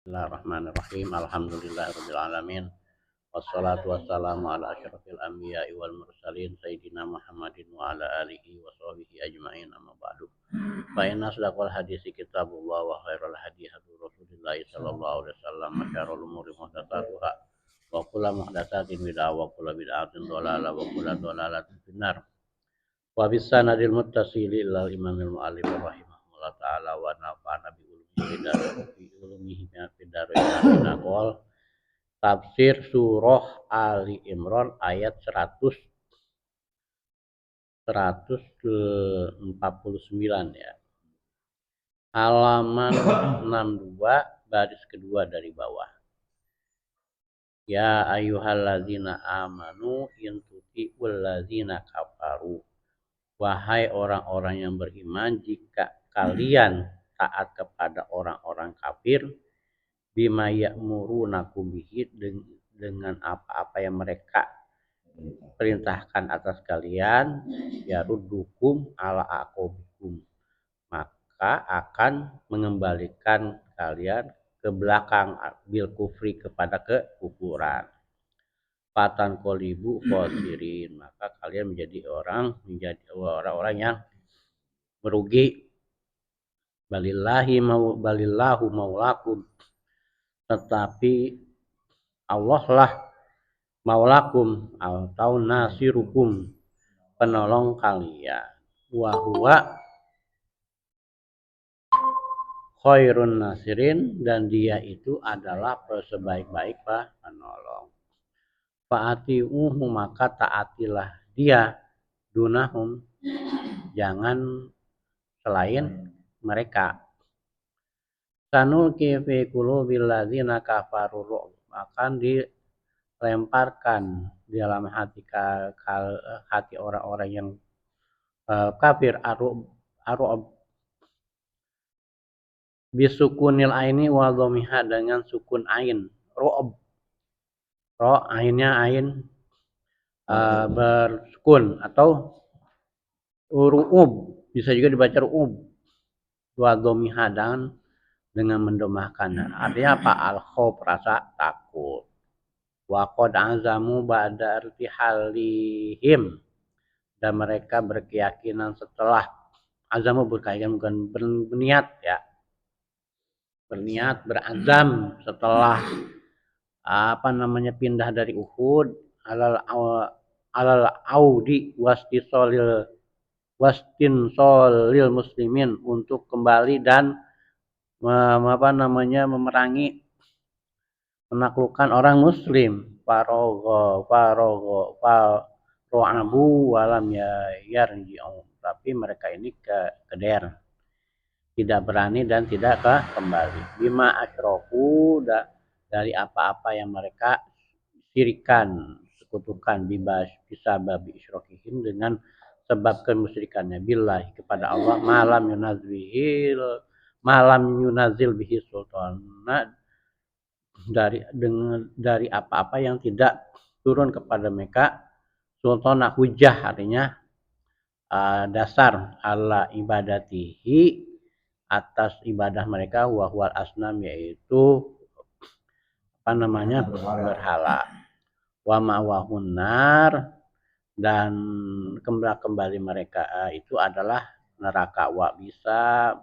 Bismillahirrahmanirrahim. Alhamdulillahirabbil alamin. Wassalatu wassalamu ala asyrafil anbiya'i wal mursalin sayyidina Muhammadin wa ala alihi wa sahbihi ajmain amma ba'du. Fa inna asdaqal hadisi kitabullah wa khairal hadi hadi Rasulillah sallallahu alaihi wasallam wa syarrul umuri muhdatsatuha wa kullu muhdatsatin bid'ah wa kullu bid'atin dhalalah wa kullu dhalalatin finnar. Wa bis sanadil muttasili ilal imamil mu'allif rahimahullah ta'ala wa nafa'ana bi ulumihi fi darin qol tafsir surah Ali Imran ayat 149 ya. Halaman 62 baris kedua dari bawah. Ya ayyuhalladzina amanu in tuti'ul ladzina kafaru. Wahai orang-orang yang beriman, jika kalian taat kepada orang-orang kafir, bima ya'murunakum bihi, dengan apa-apa yang mereka perintahkan atas kalian, yaruddukum ala aqabikum, maka akan mengembalikan kalian ke belakang bil kufri, kepada kekufuran. Fatan kolibu khosirin, maka kalian menjadi orang-orang yang merugi. Balillahu maulakum, tetapi Allah lah maulakum atau nasirukum, penolong kalian. Wa huwa khairun nasirin, dan dia itu adalah sebaik-baik penolong. Fa'ati'uhu, maka taatilah dia, dunahum, jangan selain mereka. Sanulqi fi qulubil ladzina kafaru, akan dilemparkan di dalam hati orang-orang yang kafir aru'ab bisukunil aini wa dhamiha, dengan sukun ain, ru'ab. Ro ainnya ain bersukun, atau ru'ub, bisa juga dibaca ru'ub. Wa dhamiha, dan dengan mendomahkan. Artinya apa? Al-khauf, rasa takut. Wa qad azamu ba'da irtihalihim, dan mereka berkeyakinan setelah azamu, berkeyakinan bukan berniat ya. Berniat, berazam setelah pindah dari Uhud, alal audi wastinsolil muslimin, untuk kembali dan memerangi, menaklukkan orang muslim. Faro'abu walam yarji'u, tapi mereka ini keder, tidak berani dan tidak kembali. Bima asyraku, dari apa-apa yang mereka syirikan, sekutukan, bisa babi isyrokihim, dengan sebab kemusyrikannya, billahi, kepada Allah, malam yunazil bihi sultana, dari apa-apa yang tidak turun kepada mereka sultana, hujah, artinya dasar, ala ibadatihi, atas ibadah mereka, wahwal asnam, yaitu berhala. Wa ma'wahun nar, dan kembali mereka itu adalah neraka. Wa bisa,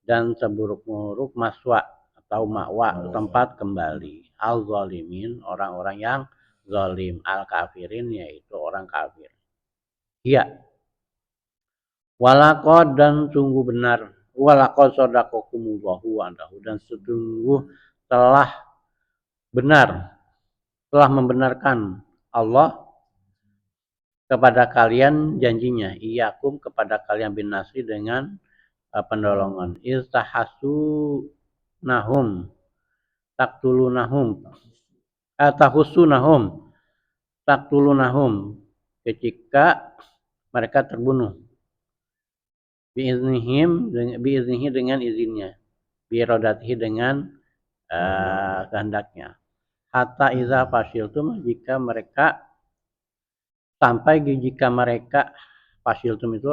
dan seburuk-buruk maswa atau ma'wa, tempat kembali. Al-zalimin, orang-orang yang zalim. Al-kafirin, yaitu orang kafir. Iya. Walaqad, dan sungguh benar, walaqad shadaqakumullahu wa'dahu, dan sungguh telah membenarkan Allah kepada kalian janjinya, iyakum, kepada kalian, bin nasri, dengan penolongan. Tahussunahum, ketika mereka terbunuh, biiznihi, dengan izinnya, biiradatihi, dengan kehendaknya. Hatta iza fasiltum, jika mereka fasiltum itu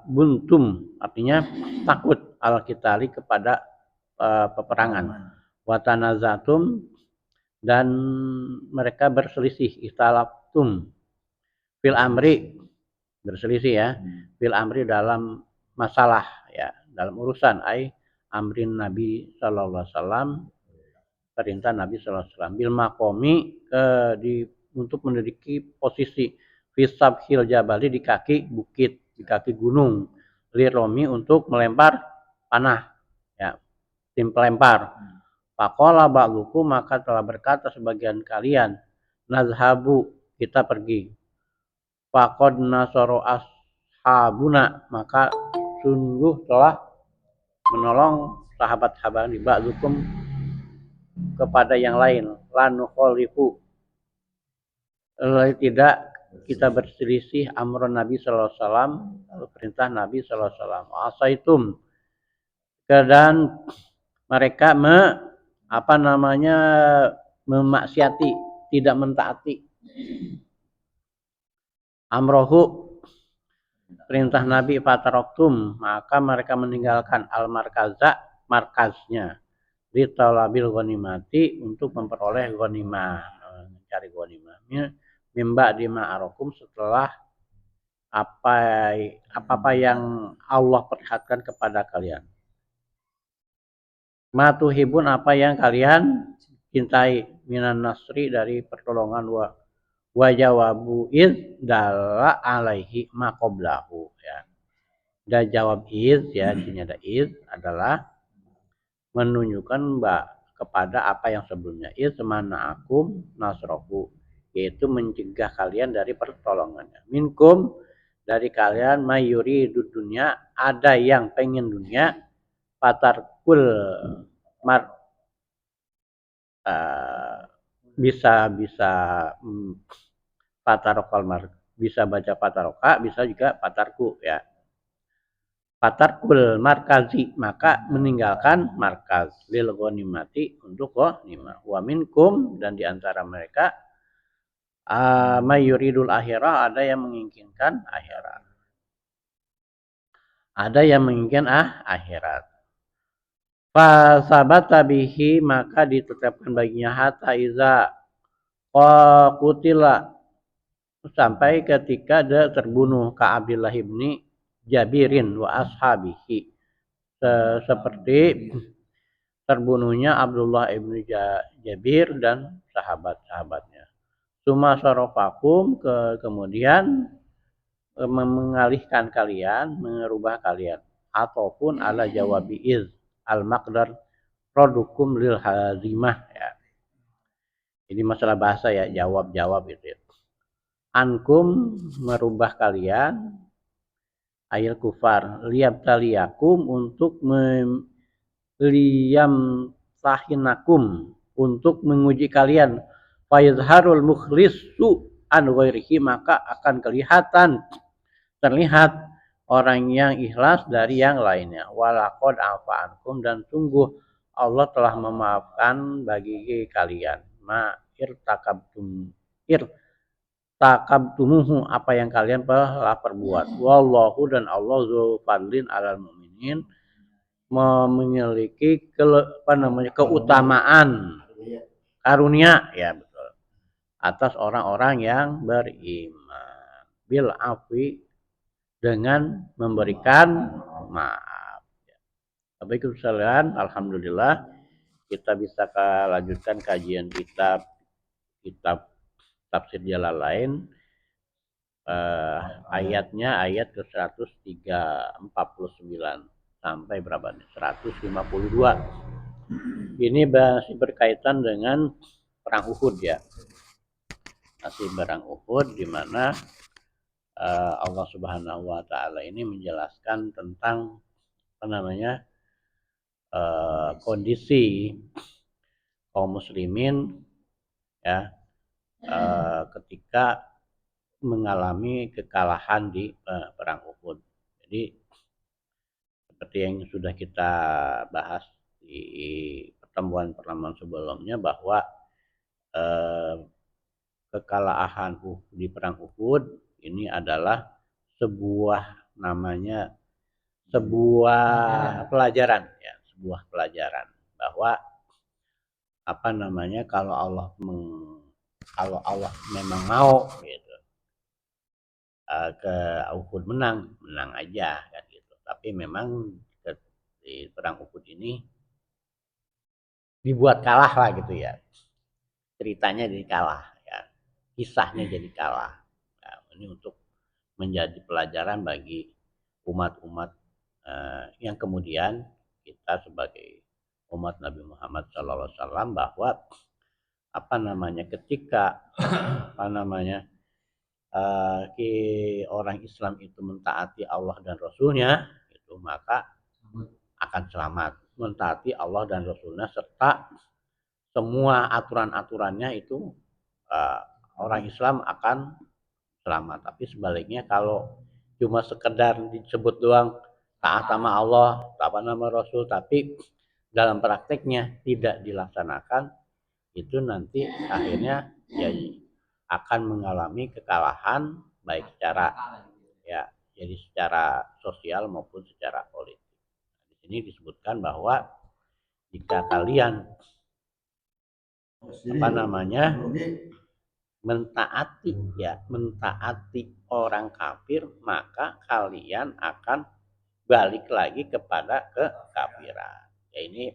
buntum, artinya takut. al-qitali kepada peperangan. Wa tanazatum dan mereka berselisih, istalaftum fil amri, berselisih ya, fil amri dalam masalah ya, dalam urusan amrin Nabi sallallahu alaihi wasallam, perintah Nabi sallallahu alaihi wasallam, bil maqami untuk menduduki posisi fisabhil jabali di kaki bukit, di kaki gunung, liromi untuk melempar panah ya, tim pelempar. Faqala ba'dukum, maka telah berkata sebagian kalian, nazhabu, kita pergi. Faqad nasara ashabuna, maka sungguh telah menolong sahabat-sahabat di ba'dukum kepada yang lain. La nukhalifu, tidak kita berselisih amrun Nabi sallallahu alaihi wasallam, perintah Nabi sallallahu alaihi wasallam. Asaitum, dan mereka memaksiati, tidak mentaati amrohu, perintah Nabi, fataroktum, maka mereka meninggalkan al-markaza, markaznya, di talabil ghanimati, untuk memperoleh ghanimah, mencari ghanimah. Mimba dima arokum, setelah apa yang Allah perlihatkan kepada kalian. Matuhibun, apa yang kalian cintai, minan nasri, dari pertolongan, wa jawabu id dalla alaihi maqoblahu ya. Dan jawab id ya, sini ada id, adalah menunjukkan kepada apa yang sebelumnya. Id semana akum nasrohu, yaitu mencegah kalian dari pertolongannya. Minkum, dari kalian, mayuri dunia, ada yang pengen dunia, patarkul bisa patarokal bisa baca pataroka, bisa juga patarku ya. Patarkul markazi, maka meninggalkan markaz, lil ghanimati, untuk ghanimah. Wa minkum, dan diantara mereka, mayuridul akhirah, ada yang menginginkan akhirat. Ada yang menginginkan akhirat. Fasabata bihi, maka ditetapkan baginya hatta iza qutila, sampai ketika dia terbunuh, ka Abdullah ibni Jabirin wa ashabihi, seperti terbunuhnya Abdullah ibni Jabir dan sahabat-sahabatnya. Suma sorofakum, kemudian mengalihkan kalian, merubah kalian, ataupun ala jawabi iz al-maqdar produkum lil hazimah ya. Ini masalah bahasa ya, jawab-jawab itu ya. Ankum, merubah kalian, ayil kufar, liyabtaliyakum, untuk liyamtahinakum, untuk menguji kalian, fayazharul mukhlisu an ghairihi, maka akan terlihat orang yang ikhlas dari yang lainnya. Walaqad afa'ankum, dan sungguh Allah telah memaafkan bagi kalian, irtakabtumuhu, apa yang kalian telah perbuat. Wallahu, dan Allah, dzul fadlin alal mu'minin, memiliki keutamaan, karunia ya, betul, atas orang-orang yang beriman, bil afwi, dengan memberikan maaf. Bapak Ibu sekalian, alhamdulillah kita bisa lanjutkan kajian kitab tafsir Jalalain, ayatnya ayat ke 149 sampai berapa nih? 152. Ini masih berkaitan dengan perang Uhud ya. Masih perang Uhud, di mana Allah Subhanahu wa taala ini menjelaskan tentang kondisi kaum muslimin ya, ketika mengalami kekalahan di perang Uhud. Jadi seperti yang sudah kita bahas di pertemuan sebelumnya, bahwa kekalahan di perang Uhud ini adalah sebuah sebuah pelajaran ya, sebuah pelajaran bahwa apa namanya kalau Allah memang mau gitu ke Uhud menang aja kan gitu. Tapi memang di perang Uhud ini dibuat kalah lah gitu ya. Ceritanya jadi kalah ya. Kisahnya jadi kalah. Nah, ini untuk menjadi pelajaran bagi umat-umat yang kemudian kita sebagai umat Nabi Muhammad SAW bahwa apa namanya ketika apa namanya orang Islam itu mentaati Allah dan Rasulnya itu maka akan selamat, mentaati Allah dan Rasulnya serta semua aturan-aturannya itu orang Islam akan selamat. Tapi sebaliknya kalau cuma sekedar disebut doang taat sama Allah, taat sama Rasul, tapi dalam prakteknya tidak dilaksanakan, itu nanti akhirnya ya akan mengalami kekalahan baik secara ya jadi secara sosial maupun secara politik. Di sini disebutkan bahwa jika kalian apa namanya mentaati orang kafir, maka kalian akan balik lagi kepada kekafiran. Ya ini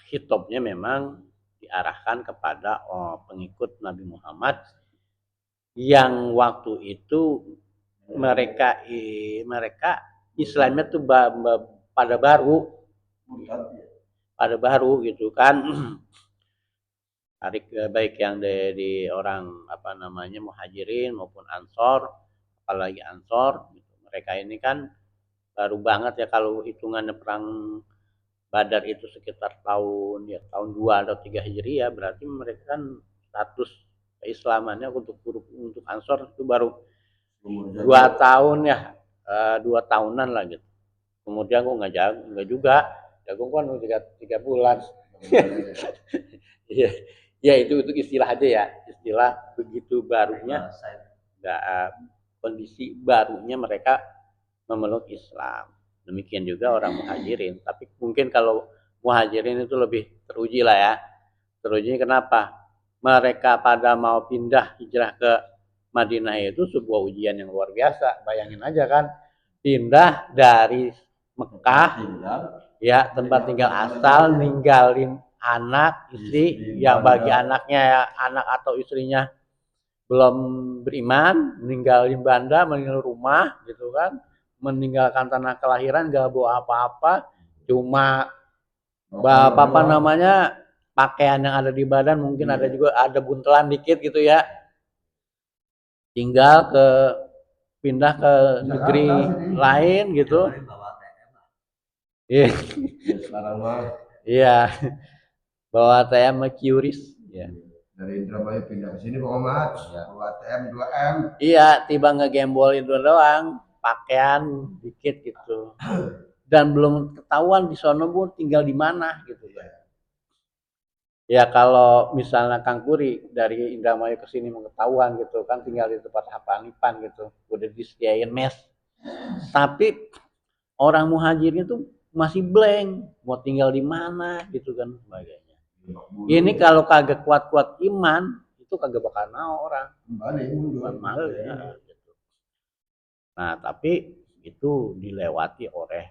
hitobnya memang diarahkan kepada pengikut Nabi Muhammad yang waktu itu mereka Islamnya tuh pada baru gitu kan. Baik yang dari orang apa namanya muhajirin maupun ansor, apalagi ansor gitu. Mereka ini kan baru banget ya kalau hitungannya perang Badar itu sekitar tahun 2 atau 3 Hijriah, berarti mereka kan status keislamannya untuk ansor itu baru 2 tahun ya, 2 tahunan lah gitu. Kemudian gue nggak juga, jagung kan 3 bulan. Iya, ya itu istilah aja ya, istilah begitu barunya, kondisi barunya mereka memeluk Islam. Demikian juga orang muhajirin. Tapi mungkin kalau muhajirin itu lebih teruji lah ya. Teruji kenapa? Mereka pada mau pindah hijrah ke Madinah itu sebuah ujian yang luar biasa. Bayangin aja kan, pindah dari Mekah, ya tempat tinggal asal, ninggalin anak, istri, yang bagi anaknya anak atau istrinya belum beriman, meninggalin banda, meninggalin rumah gitu kan, meninggalkan tanah kelahiran, gak bawa apa-apa, cuma apa namanya pakaian yang ada di badan, mungkin ada juga ada buntelan dikit gitu ya, tinggal pindah ke negeri lain gitu. Iya. Iya. Bawa ATM QRIS ya. Dari Indramayu pindah ke sini Bang Ahmad, bawa ATM 2M. Iya, tiba ngegembol itu doang, pakaian dikit gitu. Dan belum ketahuan di sono Bu tinggal di mana gitu ya. Ya kalau misalnya Kang Kuri dari Indramayu ke sini mau ketahuan gitu kan, tinggal di tempat Hapanipan gitu, udah disediain mes. Tapi orang muhajirin itu masih blank, mau tinggal di mana gitu kan sebagainya. Ini kalau kagak kuat-kuat iman, itu kagak bakal mau orang. Malu ya. Gitu. Nah, tapi itu dilewati oleh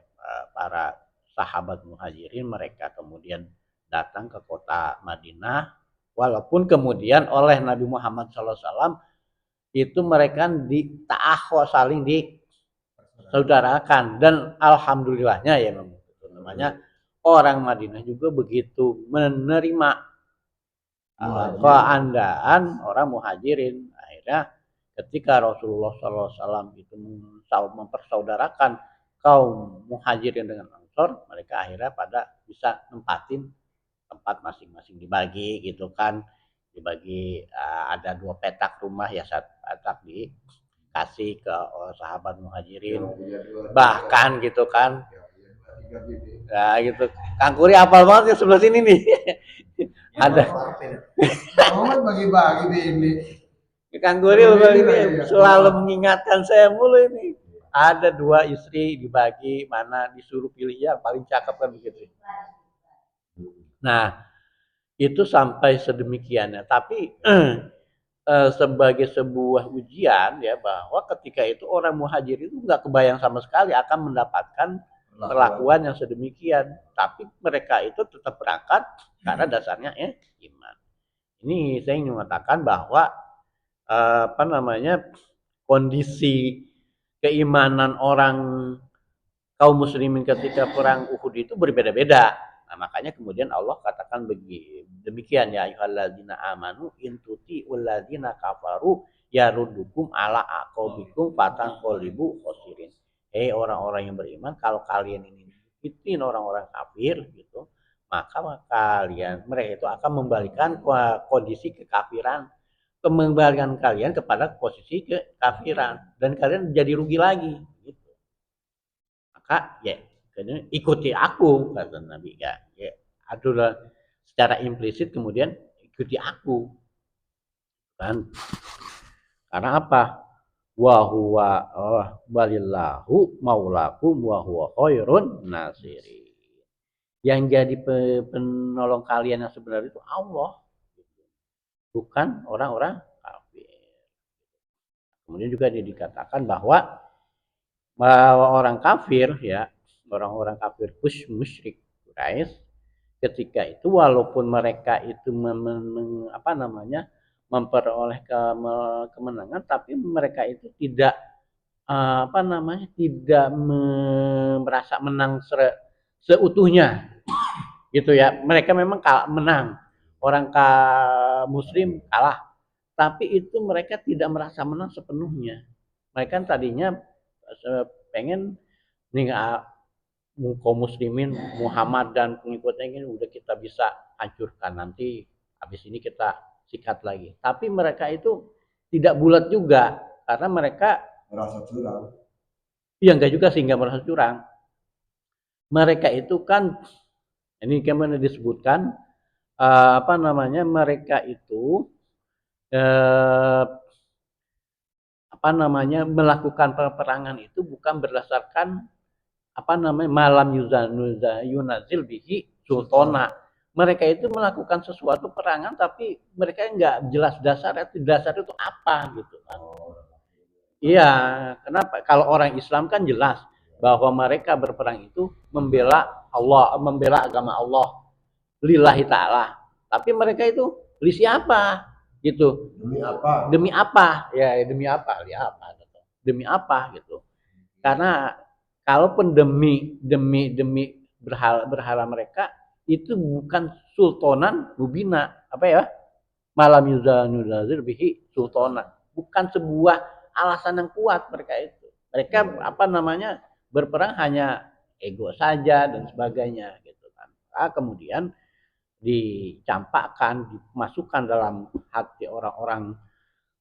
para sahabat muhajirin, mereka kemudian datang ke kota Madinah, walaupun kemudian oleh Nabi Muhammad SAW itu mereka saling disaudarakan, dan alhamdulillahnya ya namanya orang Madinah juga begitu menerima keandaan orang muhajirin. Akhirnya ketika Rasulullah SAW itu mempersaudarakan kaum muhajirin dengan ansor, mereka akhirnya pada bisa nempatin tempat masing-masing, dibagi gitu kan, dibagi ada 2 petak rumah ya, 1 petak dikasih ke sahabat muhajirin, bahkan gitu kan. Nah gitu, Kang Kuri hafal banget ya sebelah sini nih. Ada. Muhammad bagi-bagi di ini. Kang Guri ini selalu mengingatkan saya mulu ini. ada 2 istri dibagi, mana disuruh pilih yang paling cakep kan begitu. Nah, itu sampai sedemikiannya. Tapi sebagai sebuah ujian ya bahwa ketika itu orang muhajir itu nggak kebayang sama sekali akan mendapatkan perlakuan yang sedemikian. Tapi mereka itu tetap berangkat karena dasarnya iman. Ini saya ingin mengatakan bahwa kondisi keimanan orang kaum muslimin ketika perang Uhud itu berbeda-beda. Nah, makanya kemudian Allah katakan demikian ya ayyuhalladzina amanu in tuti'ul ladzina kafaru yaruddukum ala aqabikum fatanqalibu khasirin. Orang-orang yang beriman, kalau kalian ini ikutin orang-orang kafir gitu, maka mereka itu akan membalikan kondisi kekafiran, mengembalikan kalian kepada posisi kekafiran dan kalian jadi rugi lagi gitu. Maka ya ikuti aku kata Nabi ya. Adalah secara implisit kemudian ikuti aku kan, karena apa, wa huwa balillahu maulakum wa huwa khairun nasirin. Yang jadi penolong kalian yang sebenarnya itu Allah, bukan orang-orang kafir. Kemudian juga dikatakan bahwa orang kafir ya, orang-orang kafir musyrik Quraisy ketika itu walaupun mereka itu memperoleh kemenangan, tapi mereka itu tidak tidak merasa menang seutuhnya gitu ya. Mereka memang menang, orang muslim kalah, tapi itu mereka tidak merasa menang sepenuhnya. Mereka tadinya pengen nih kaum muslimin Muhammad dan pengikutnya ini udah kita bisa hancurkan, nanti habis ini kita sikat lagi. Tapi mereka itu tidak bulat juga karena mereka merasa curang. Iya enggak juga sehingga merasa curang. Mereka itu kan ini kemana disebutkan mereka itu melakukan peperangan itu bukan berdasarkan malam yunazil bihi sultana. Mereka itu melakukan sesuatu perangan tapi mereka nggak jelas dasar itu apa gitu kan. Iya, kenapa? Kalau orang Islam kan jelas bahwa mereka berperang itu membela Allah, membela agama Allah, lillahi ta'ala. Tapi mereka itu li siapa? Gitu. Demi apa? Demi apa? Ya, demi apa? Demi apa gitu. Karena kalaupun demi berhala mereka itu bukan sultanan mubina, malam yuzanuzir bihi sultanan, bukan sebuah alasan yang kuat mereka itu. Mereka berperang hanya ego saja dan sebagainya gitu kan. Nah, kemudian dicampakkan, dimasukkan dalam hati orang-orang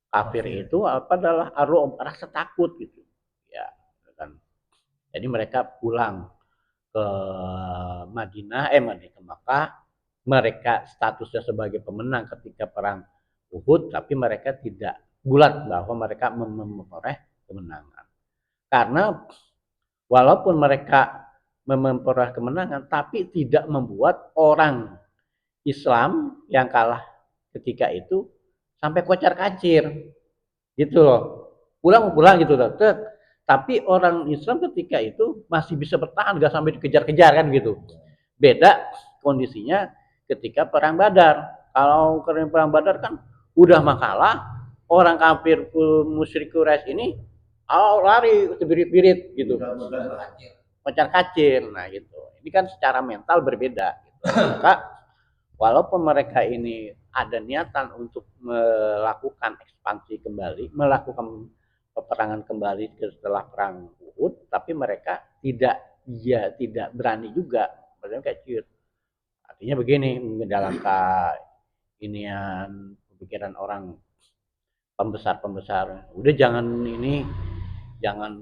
kafir itu adalah rasa takut gitu ya kan. Jadi mereka pulang ke Madinah, ke Makkah, mereka statusnya sebagai pemenang ketika perang Uhud, tapi mereka tidak bulat bahwa mereka memperoleh kemenangan. Karena walaupun mereka memperoleh kemenangan, tapi tidak membuat orang Islam yang kalah ketika itu sampai kocar-kacir, gitu loh. Pulang gitu loh. Tapi orang Islam ketika itu masih bisa bertahan, gak sampai dikejar-kejar kan gitu. Beda kondisinya ketika perang Badar. Kalau perang Badar kan udah makalah, orang kafir musyrik Quraisy ini lari terbirit-birit gitu. Kocar-kacir. Nah gitu. Ini kan secara mental berbeda gitu. Maka walaupun mereka ini ada niatan untuk melakukan ekspansi kembali, melakukan peperangan kembali setelah perang Uhud, tapi mereka tidak berani juga, mereka kecil. Artinya begini, dalam inian pemikiran orang pembesar, udah jangan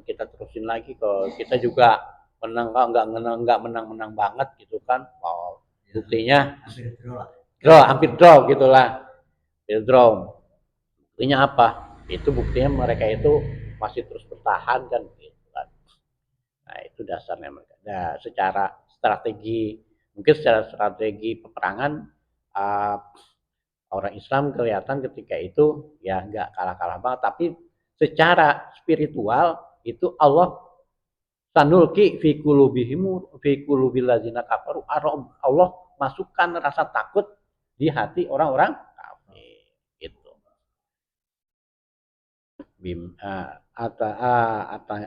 kita terusin lagi, kalau kita juga menang nggak menang banget gitu kan. Buktinya hampir draw gitulah, buktinya apa? Itu buktinya mereka itu masih terus bertahan kan gitu kan. Nah, itu dasarnya mereka. Nah, secara strategi, mungkin secara strategi peperangan, uh, orang Islam kelihatan ketika itu ya nggak kalah-kalah banget, tapi secara spiritual itu Allah sanulki fi qulubihim fi qulubil ladzina kafaru, Allah masukkan rasa takut di hati orang-orang kafir itu.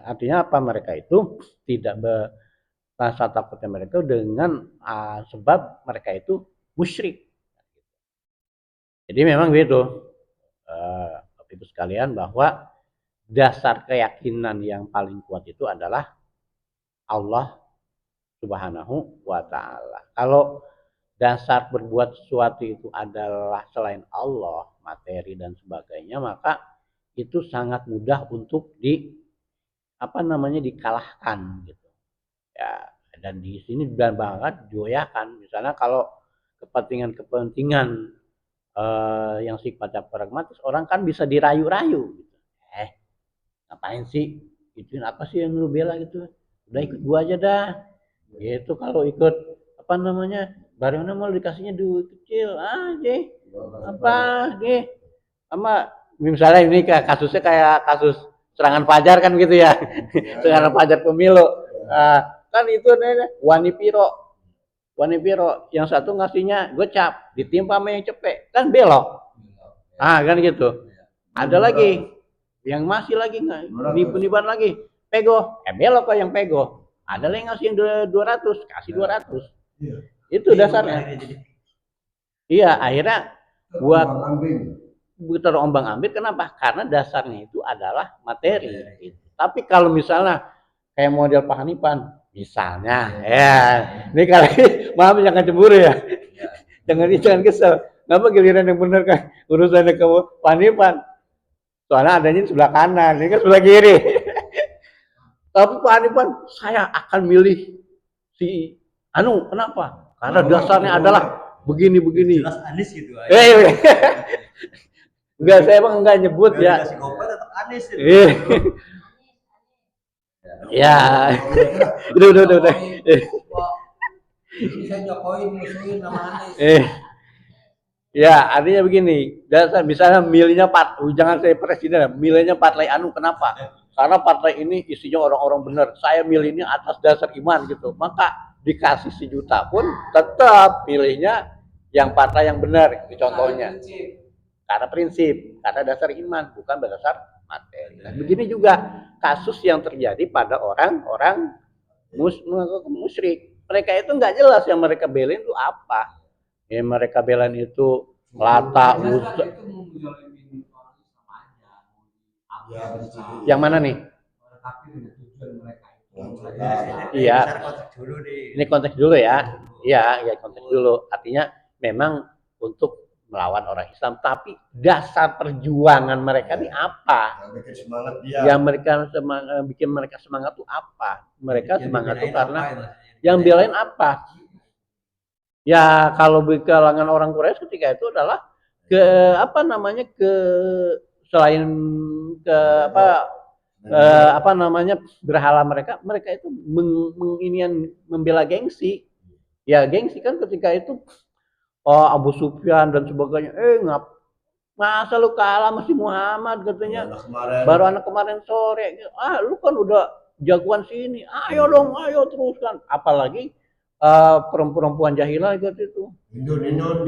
Artinya apa, mereka itu tidak rasa takutnya mereka dengan sebab mereka itu musyrik. Jadi memang gitu, Bapak Ibu sekalian, bahwa dasar keyakinan yang paling kuat itu adalah Allah Subhanahu wa Ta'ala. Kalau dasar berbuat sesuatu itu adalah selain Allah, materi dan sebagainya, maka itu sangat mudah untuk dikalahkan gitu. Ya, dan di sini benar banget digoyahkan. Misalnya kalau kepentingan yang sifatnya pragmatis, orang kan bisa dirayu-rayu gitu. Ngapain sih? Ituin apa sih yang lu bela gitu? Udah ikut gua aja dah. Gitu. Kalau ikut barangnya mau dikasihnya duit kecil aja. Apa deh? Sama misalnya ini kasusnya kayak kasus serangan Fajar kan gitu ya. Serangan Fajar pemilu. Kan itu Wani Piro yang satu ngasihnya gocap, ditimpa sama yang cepet, kan belok. Kan gitu. Ada lagi yang masih lagi nipu-nipuan lagi, pego, belok kok yang pego. Ada yang ngasih yang 200, kasih 200. Itu dasarnya. Iya, akhirnya buat terombang-ambing. Kenapa? Karena dasarnya itu adalah materi. Gitu. Tapi kalau misalnya kayak model Pak Hanipan, misalnya, ini kali maaf jangan cemburu ya, jangan kesel. Kenapa giliran yang benar kan urusannya ke Pak Hanipan? Soalnya adanya di sebelah kanan, ini kan sebelah kiri. Tapi Pak Hanipan, saya akan milih si Anu, kenapa? Karena dasarnya adalah begini. Jelas Anies gitu aja. Enggak, saya emang enggak nyebut ya. Si Gopal tetap Anies gitu. Ya. Udah. Ini saya Jokowi musuhin nama Anies. Ya, artinya begini, dasar misalnya milihnya jangan saya presiden, milihnya partai Anu, kenapa? Karena partai ini isinya orang-orang benar. Saya milih ini atas dasar iman gitu. Maka dikasih 1 juta pun tetap pilihnya yang partai yang benar, contohnya. Karena prinsip, karena dasar iman, bukan berdasar materi. Dan begini juga kasus yang terjadi pada orang-orang musyrik. Mereka itu nggak jelas yang mereka belain itu apa. Yang mereka belain itu Lata, Uzza. Yang mana nih? Iya. Ini konteks dulu ya. Iya, konteks dulu. Artinya memang untuk melawan orang Islam, tapi dasar perjuangan mereka ini apa? Yang bikin mereka semangat tuh apa? Mereka semangat tuh karena yang belain apa? Ya kalau di kalangan orang Quraisy ketika itu adalah selain berhala mereka itu membela gengsi. Ya gengsi kan ketika itu Abu Sufyan dan sebagainya, masa lu kalah masih Muhammad katanya, baru anak kemarin sore, lu kan udah jagoan sini, ayo teruskan. Apalagi perempuan jahilah gitu itu,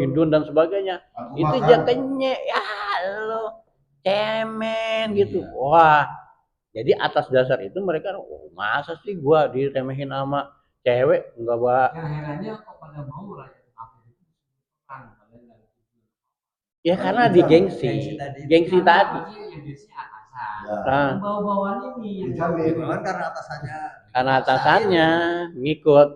Hindun dan sebagainya, itu jakenya ya lo cemen gitu. Wah, jadi atas dasar itu mereka, masa sih gua diremehin sama cewek, enggak gua. Akhirnya kok pada mau lah ya karena di gengsi tadi. Bau-bauan ini karena atasannya ngikut.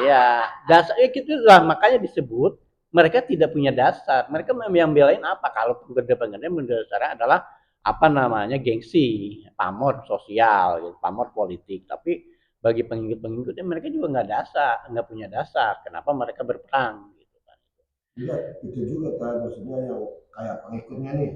Iya, dasarnya gitu lah, makanya disebut mereka tidak punya dasar. Mereka yang belain apa? Kalau penggede-penggede mendasarnya adalah gengsi, pamor sosial, pamor politik. Tapi bagi pengikut-pengikutnya mereka juga nggak punya dasar. Kenapa mereka berperang? Gitu kan. Enggak, itu juga kan maksudnya yang kayak pengikutnya nih.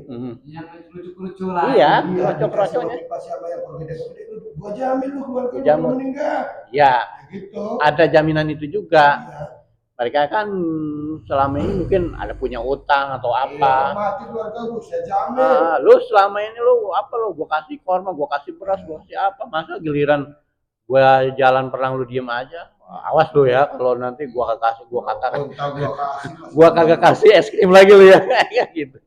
Yang lucu-lucu lah. Iya, Iya, krocok-krocoknya. motivasi sama yang gede-gede itu gua jamin lu keluarga lu Jamin. belum meninggal. Ya, Gitu. ada jaminan itu juga. Iya. Mereka kan selama ini mungkin ada punya utang atau Iya, apa. mati keluarga lu, saya jamin. Lu selama ini lu apa lu? Gua kasih korma, gua kasih beras, gua kasih apa? Masa giliran gua jalan perang lu diem aja? Awas lu ya, kalau nanti gua kagak kasih es krim lagi lu ya, kayak gitu.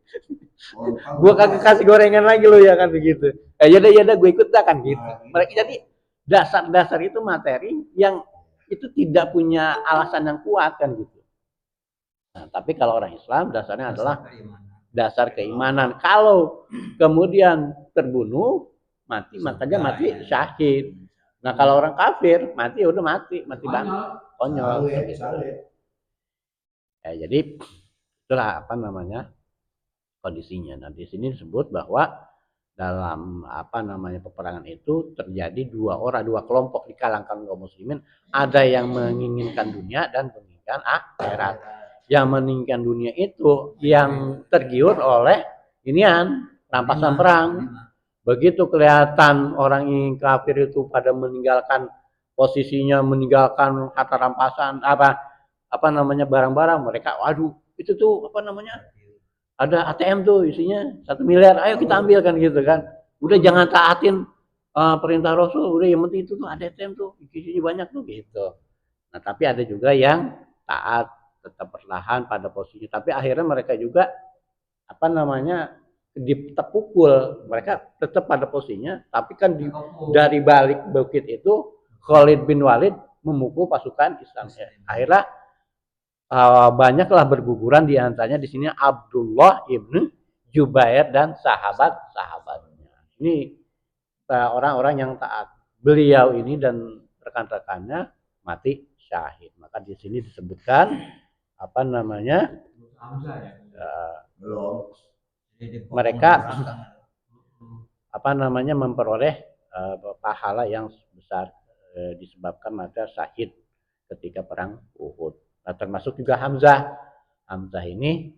Gua kagak kasih gorengan lagi lu ya kan begitu. Ya udah gue ikut dah kan gitu. Mereka jadi dasar-dasar itu materi yang itu tidak punya alasan yang kuat kan gitu. Nah, tapi kalau orang Islam dasarnya adalah dasar keimanan. Kalau kemudian terbunuh, mati makanya mati syahid. Nah, kalau orang kafir mati ya udah mati banget. Konyol. Ya, jadi itulah apa namanya kondisinya. Nah, di sini disebut bahwa dalam apa namanya peperangan itu terjadi dua kelompok di kalangan kaum muslimin, ada yang menginginkan dunia dan menginginkan akhirat. Yang menginginkan dunia itu yang tergiur oleh inian rampasan perang. Begitu kelihatan orang yang kafir itu pada meninggalkan posisinya, meninggalkan harta rampasan apa namanya barang-barang mereka, waduh itu tuh apa namanya ada ATM tuh isinya 1 miliar, ayo kita ambil kan gitu kan. Udah jangan taatin perintah Rasul, udah yang penting itu tuh ada ATM tuh isinya banyak tuh gitu. Nah tapi ada juga yang taat tetap bertahan pada posisinya, tapi akhirnya mereka juga apa namanya terpukul, mereka tetap pada posisinya, tapi kan dari balik bukit itu Khalid bin Walid memukul pasukan Islam. Akhirnya banyaklah berguguran, di antaranya di sini Abdullah ibnu Jubair dan sahabat-sahabatnya. Ini orang-orang yang taat. Beliau ini dan rekan-rekannya mati syahid. Maka di sini disebutkan apa namanya mereka apa namanya memperoleh pahala yang besar disebabkan mati syahid ketika perang Uhud. Nah, termasuk juga Hamzah. Hamzah ini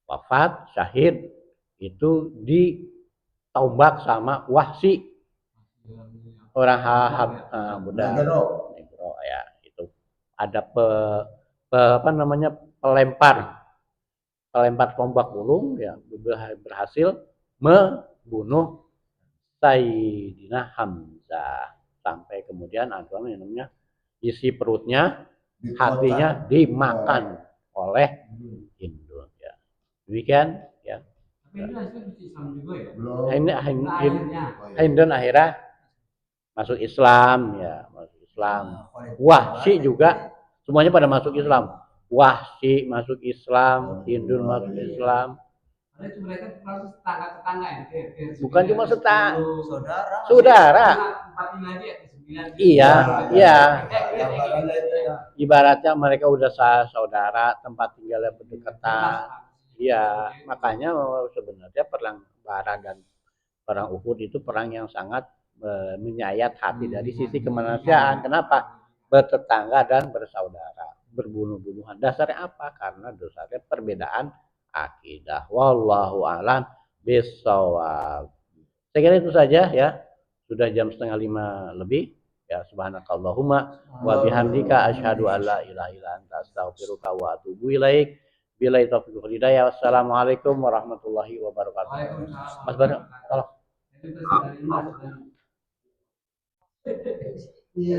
wafat syahid itu ditombak sama Wahsy, orang budak Negro ya. Itu ada apa namanya pelempar tombak ulung ya, berhasil membunuh Sayyidina Hamzah sampai kemudian ada namanya isi perutnya, hatinya dimakan oleh Hindu ya. Demikian ya. Hindu akhirnya masuk Islam ya, masuk Islam. Wahsy juga semuanya pada masuk Islam. Wahsy masuk Islam, Hindu masuk Islam. Bukan cuma saudara. Iya. Ibaratnya mereka udah saudara, tempat tinggalnya berdekatan. Iya, makanya sebenarnya perang Bara dan perang Uhud itu perang yang sangat menyayat hati dari sisi kemanusiaan. Kenapa? Bertetangga dan bersaudara, berbunuh-bunuhan. Dasarnya apa? Karena dasarnya perbedaan akidah. Wallahu a'lam bishawab. Saya kira itu saja ya. Sudah jam 4:30 lebih. Ya, subhanakallahumma wa bihamdika asyhadu an la ilaha illa anta astaghfiruka wa atubu ilaik. Billahi taufiq wal hidayah. Wassalamualaikum warahmatullahi wabarakatuh. Mas Bano, tolong. Iya,